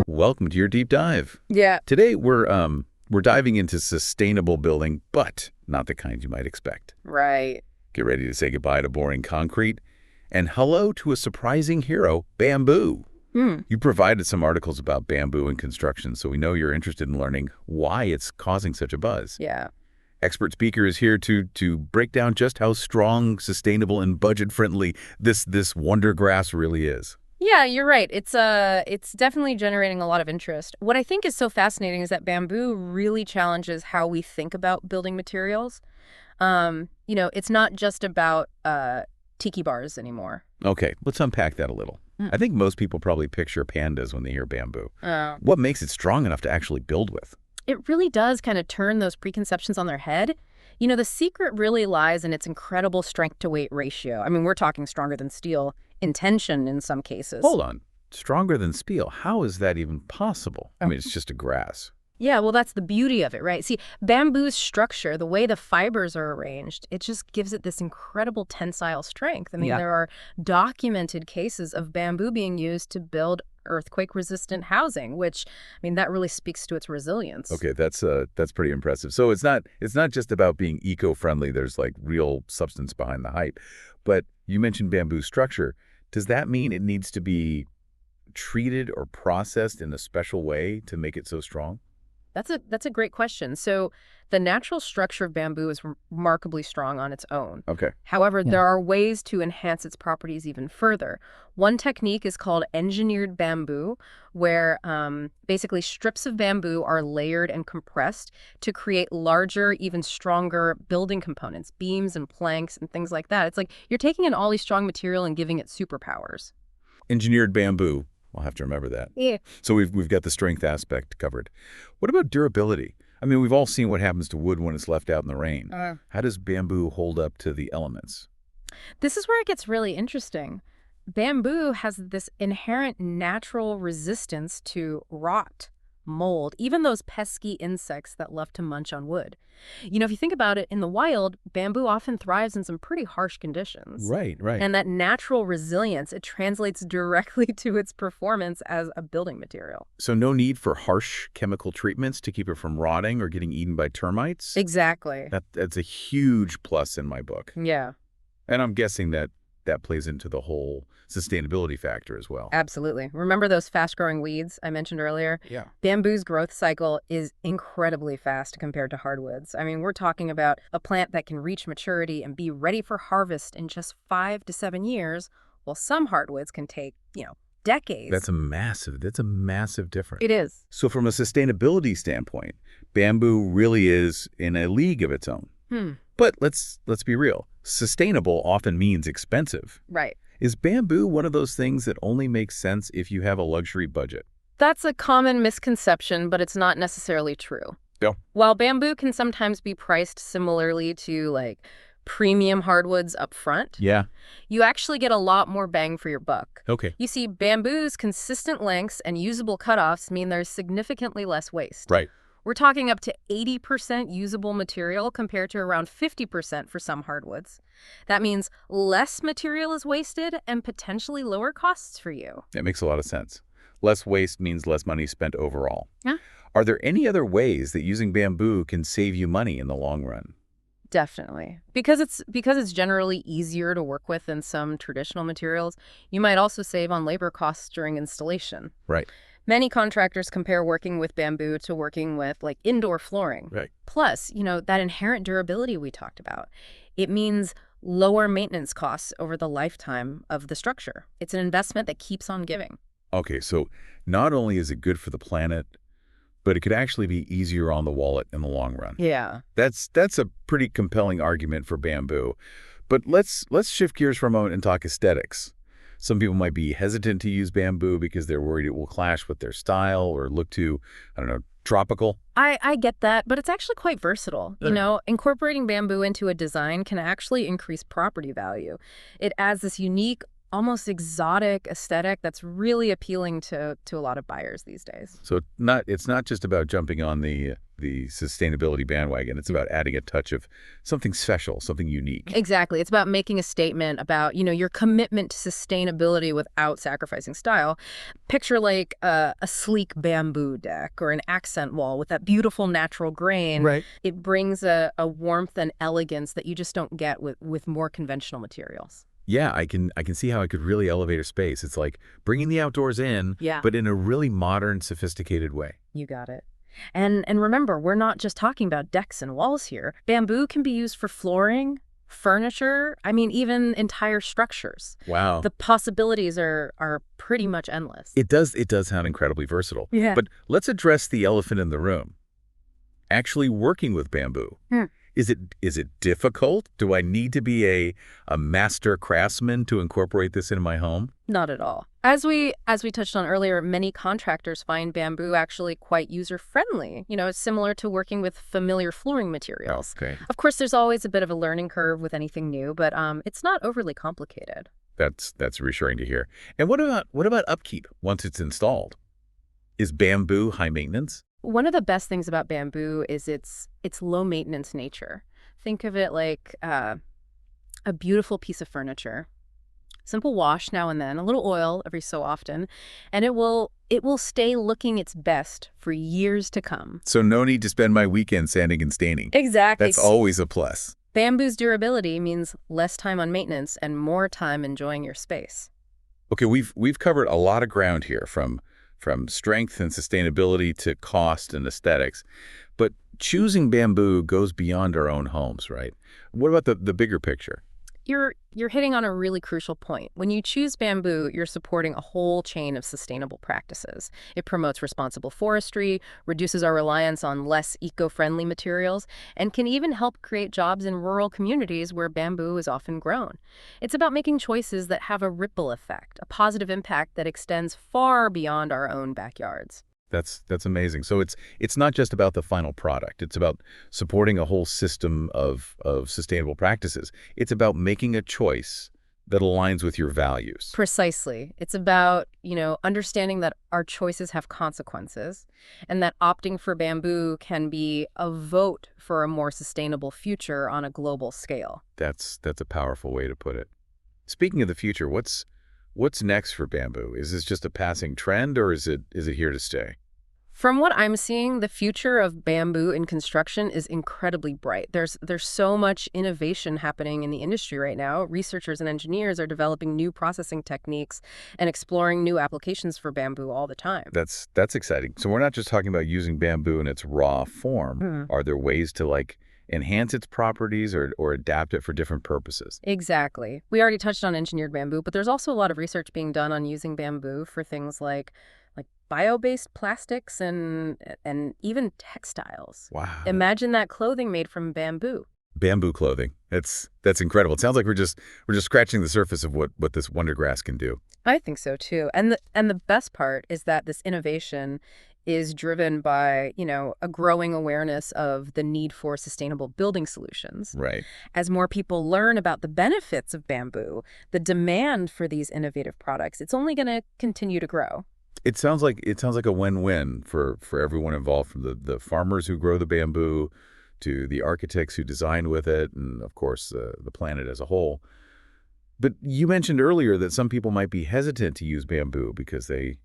Welcome to your deep dive. Yeah. Today we're diving into sustainable building, but not the kind you might expect. Right. Get ready to say goodbye to boring concrete and hello to a surprising hero, bamboo. You provided some articles about bamboo and construction, so we know you're interested in learning why it's causing such a buzz. Yeah. Expert speaker is here to break down just how strong, sustainable, and budget-friendly this wonder grass really is. Yeah, you're right. It's definitely generating a lot of interest. What I think is so fascinating is that bamboo really challenges how we think about building materials. It's not just about tiki bars anymore. Okay, let's unpack that a little. I think most people probably picture pandas when they hear bamboo. What makes it strong enough to actually build with? It really does kind of turn those preconceptions on their head. The secret really lies in its incredible strength-to-weight ratio. I mean, we're talking stronger than steel in tension in some cases. Hold on. Stronger than steel. How is that even possible? I mean, it's just a grass. Yeah, well, that's the beauty of it, right? See, bamboo's structure, the way the fibers are arranged, it just gives it this incredible tensile strength. I mean, There are documented cases of bamboo being used to build earthquake-resistant housing, which, I mean, that really speaks to its resilience. Okay, that's pretty impressive. So it's not just about being eco-friendly. There's like real substance behind the hype. But you mentioned bamboo structure. Does that mean it needs to be treated or processed in a special way to make it so strong? That's a great question. So the natural structure of bamboo is remarkably strong on its own. Okay. However, there are ways to enhance its properties even further. One technique is called engineered bamboo, where basically strips of bamboo are layered and compressed to create larger, even stronger building components, beams and planks and things like that. It's like you're taking an already strong material and giving it superpowers. Engineered bamboo. I'll have to remember that. Yeah. So we've got the strength aspect covered. What about durability? I mean, we've all seen what happens to wood when it's left out in the rain. How does bamboo hold up to the elements? This is where it gets really interesting. Bamboo has this inherent natural resistance to rot, mold, even those pesky insects that love to munch on wood. If you think about it, in the wild, bamboo often thrives in some pretty harsh conditions. Right. And that natural resilience, it translates directly to its performance as a building material. So no need for harsh chemical treatments to keep it from rotting or getting eaten by termites? Exactly. That's a huge plus in my book. Yeah. And I'm guessing that plays into the whole sustainability factor as well. Absolutely. Remember those fast-growing weeds I mentioned earlier? Yeah. Bamboo's growth cycle is incredibly fast compared to hardwoods. I mean, we're talking about a plant that can reach maturity and be ready for harvest in just 5 to 7 years, while some hardwoods can take, decades. That's a massive difference. It is. So from a sustainability standpoint, bamboo really is in a league of its own. But let's be real. Sustainable often means expensive. Right. Is bamboo one of those things that only makes sense if you have a luxury budget? That's a common misconception, but it's not necessarily true. Yeah. While bamboo can sometimes be priced similarly to, premium hardwoods up front, Yeah. you actually get a lot more bang for your buck. Okay. You see, bamboo's consistent lengths and usable cutoffs mean there's significantly less waste. Right. We're talking up to 80% usable material compared to around 50% for some hardwoods. That means less material is wasted and potentially lower costs for you. That makes a lot of sense. Less waste means less money spent overall. Yeah. Are there any other ways that using bamboo can save you money in the long run? Definitely. Because it's generally easier to work with than some traditional materials, you might also save on labor costs during installation. Right. Many contractors compare working with bamboo to working with indoor flooring. Right. Plus, that inherent durability we talked about. It means lower maintenance costs over the lifetime of the structure. It's an investment that keeps on giving. Okay, so not only is it good for the planet, but it could actually be easier on the wallet in the long run. Yeah. That's a pretty compelling argument for bamboo. But let's shift gears for a moment and talk aesthetics. Some people might be hesitant to use bamboo because they're worried it will clash with their style or look too, tropical. I get that, but it's actually quite versatile. Incorporating bamboo into a design can actually increase property value. It adds this unique almost exotic aesthetic that's really appealing to a lot of buyers these days. So it's not just about jumping on the sustainability bandwagon. It's about adding a touch of something special, something unique. Exactly. It's about making a statement about, your commitment to sustainability without sacrificing style. Picture like a sleek bamboo deck or an accent wall with that beautiful natural grain. Right. It brings a warmth and elegance that you just don't get with more conventional materials. Yeah, I can see how it could really elevate a space. It's like bringing the outdoors in, Yeah. but in a really modern, sophisticated way. You got it. And remember, we're not just talking about decks and walls here. Bamboo can be used for flooring, furniture, even entire structures. Wow. The possibilities are pretty much endless. It does sound incredibly versatile. Yeah. But let's address the elephant in the room. Actually working with bamboo. Is it difficult? Do I need to be a master craftsman to incorporate this into my home? Not at all. As we touched on earlier, many contractors find bamboo actually quite user-friendly. It's similar to working with familiar flooring materials. Okay. Of course, there's always a bit of a learning curve with anything new, but it's not overly complicated. That's reassuring to hear. And what about upkeep once it's installed? Is bamboo high maintenance? One of the best things about bamboo is its low maintenance nature. Think of it like a beautiful piece of furniture. Simple wash now and then, a little oil every so often, and it will stay looking its best for years to come. So no need to spend my weekend sanding and staining. Exactly. That's always a plus. Bamboo's durability means less time on maintenance and more time enjoying your space. Okay, we've covered a lot of ground here from strength and sustainability to cost and aesthetics. But choosing bamboo goes beyond our own homes, right? What about the bigger picture? You're hitting on a really crucial point. When you choose bamboo, you're supporting a whole chain of sustainable practices. It promotes responsible forestry, reduces our reliance on less eco-friendly materials, and can even help create jobs in rural communities where bamboo is often grown. It's about making choices that have a ripple effect, a positive impact that extends far beyond our own backyards. That's amazing. So it's not just about the final product. It's about supporting a whole system of sustainable practices. It's about making a choice that aligns with your values. Precisely. It's about, understanding that our choices have consequences and that opting for bamboo can be a vote for a more sustainable future on a global scale. That's a powerful way to put it. Speaking of the future, what's next for bamboo? Is this just a passing trend, or is it here to stay? From what I'm seeing, the future of bamboo in construction is incredibly bright. There's so much innovation happening in the industry right now. Researchers and engineers are developing new processing techniques and exploring new applications for bamboo all the time. That's exciting. So we're not just talking about using bamboo in its raw form. Are there ways to enhance its properties or adapt it for different purposes? Exactly. We already touched on engineered bamboo, but there's also a lot of research being done on using bamboo for things like bio-based plastics and even textiles. Wow. Imagine that clothing made from bamboo. Bamboo clothing. That's incredible. It sounds like we're just scratching the surface of what this wonder grass can do. I think so too. And the best part is that this innovation is driven by, a growing awareness of the need for sustainable building solutions. Right. As more people learn about the benefits of bamboo, the demand for these innovative products, it's only going to continue to grow. It sounds like a win-win for everyone involved, from the farmers who grow the bamboo to the architects who design with it, and of course the planet as a whole. But you mentioned earlier that some people might be hesitant to use bamboo because they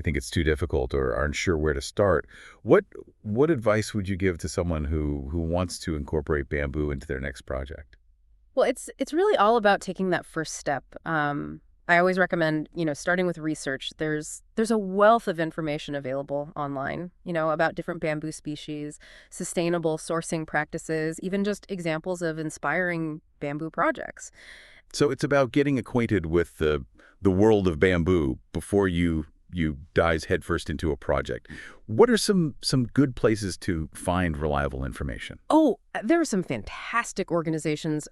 think it's too difficult or aren't sure where to start. What advice would you give to someone who wants to incorporate bamboo into their next project? Well, it's really all about taking that first step. I always recommend, starting with research. There's a wealth of information available online, about different bamboo species, sustainable sourcing practices, even just examples of inspiring bamboo projects. So it's about getting acquainted with the world of bamboo before you dive headfirst into a project. What are some good places to find reliable information? Oh, there are some fantastic organizations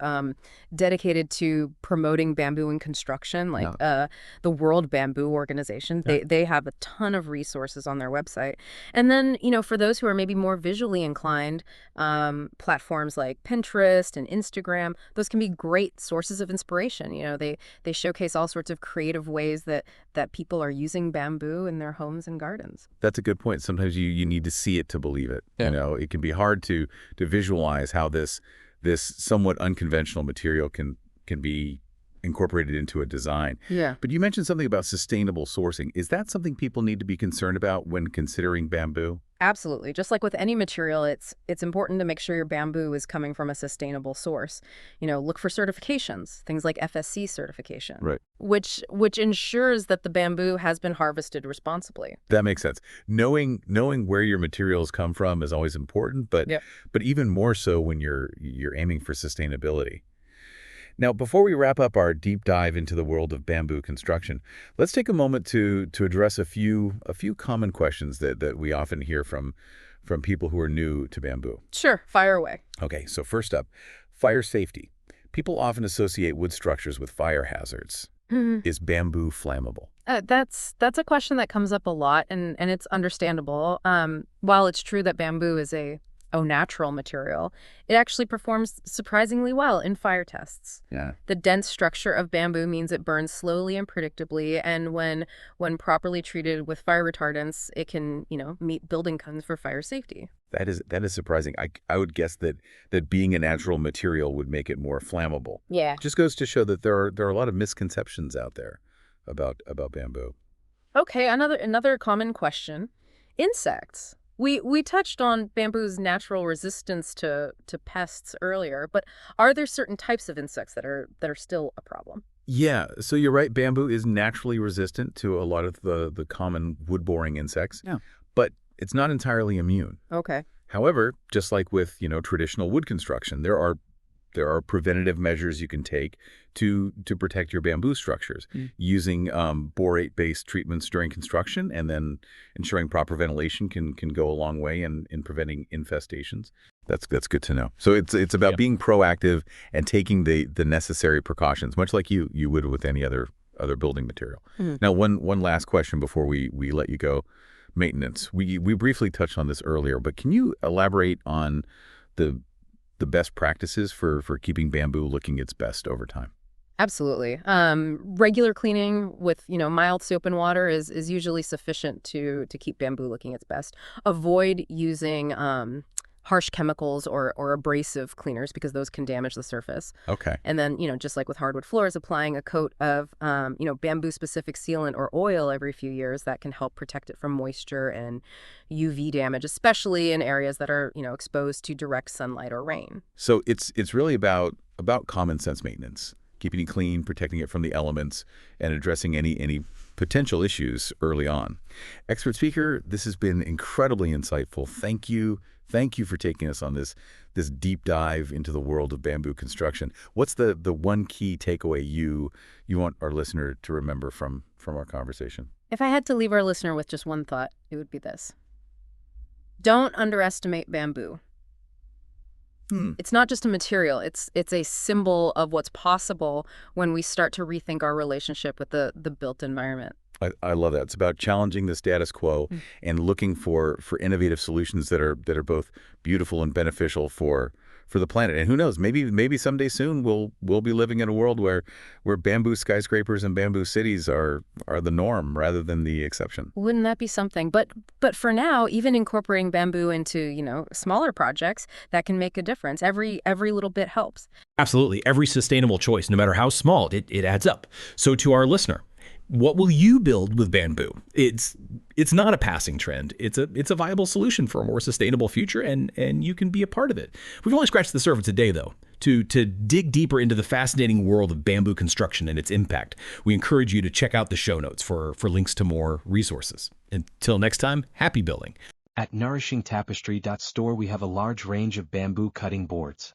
dedicated to promoting bamboo in construction, like Yeah. the World Bamboo Organization. Yeah. They have a ton of resources on their website. And then, for those who are maybe more visually inclined, platforms like Pinterest and Instagram, those can be great sources of inspiration. They showcase all sorts of creative ways that people are using bamboo in their homes and gardens. That's a good point. Sometimes you need to see it to believe it. Yeah. It can be hard to visualize how this somewhat unconventional material can be incorporated into a design. Yeah. But you mentioned something about sustainable sourcing. Is that something people need to be concerned about when considering bamboo? Absolutely. Just like with any material, it's important to make sure your bamboo is coming from a sustainable source. Look for certifications, things like FSC certification, Right. which ensures that the bamboo has been harvested responsibly. That makes sense. Knowing where your materials come from is always important, but Yep. but even more so when you're aiming for sustainability. Now, before we wrap up our deep dive into the world of bamboo construction, let's take a moment to address a few common questions that we often hear from people who are new to bamboo. Sure, fire away. Okay, so first up, fire safety. People often associate wood structures with fire hazards. Is bamboo flammable? That's a question that comes up a lot, and it's understandable. While it's true that bamboo is a au-natural material, it actually performs surprisingly well in fire tests. Yeah. The dense structure of bamboo means it burns slowly and predictably, and when properly treated with fire retardants, it can, meet building codes for fire safety. That is surprising. I would guess that being a natural material would make it more flammable. Yeah. Just goes to show that there are a lot of misconceptions out there about bamboo. Okay, another common question. Insects. We touched on bamboo's natural resistance to pests earlier, but are there certain types of insects that are still a problem? Yeah, so you're right. Bamboo is naturally resistant to a lot of the common wood-boring insects. Yeah. But it's not entirely immune. Okay. However, just like with, traditional wood construction, there are preventative measures you can take to protect your bamboo structures using borate-based treatments during construction, and then ensuring proper ventilation can go a long way in preventing infestations. That's good to know. So it's about being proactive and taking the necessary precautions, much like you would with any other building material. Now, one last question before we let you go. Maintenance. We briefly touched on this earlier, but can you elaborate on the best practices for keeping bamboo looking its best over time? Absolutely. Regular cleaning with, mild soap and water is usually sufficient to keep bamboo looking its best. Avoid using harsh chemicals or abrasive cleaners because those can damage the surface. Okay. And then, just like with hardwood floors, applying a coat of, bamboo-specific sealant or oil every few years that can help protect it from moisture and UV damage, especially in areas that are, exposed to direct sunlight or rain. So it's really about common sense maintenance, keeping it clean, protecting it from the elements, and addressing any potential issues early on. Expert speaker, this has been incredibly insightful. Thank you. Thank you for taking us on this deep dive into the world of bamboo construction. What's the one key takeaway you want our listener to remember from our conversation? If I had to leave our listener with just one thought, it would be this. Don't underestimate bamboo. It's not just a material. It's a symbol of what's possible when we start to rethink our relationship with the built environment. I love that. It's about challenging the status quo and looking for innovative solutions that are both beautiful and beneficial for the planet. And who knows, maybe someday soon we'll be living in a world where bamboo skyscrapers and bamboo cities are the norm rather than the exception. Wouldn't that be something? But for now, even incorporating bamboo into, smaller projects, that can make a difference. Every little bit helps. Absolutely. Every sustainable choice, no matter how small, it adds up. So to our listener, what will you build with bamboo? It's not a passing trend. It's a viable solution for a more sustainable future, and you can be a part of it. We've only scratched the surface today, though. To dig deeper into the fascinating world of bamboo construction and its impact, we encourage you to check out the show notes for links to more resources. Until next time, happy building. At nourishingtapestry.store, we have a large range of bamboo cutting boards.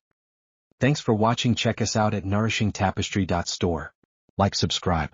Thanks for watching. Check us out at nourishingtapestry.store. Like, subscribe.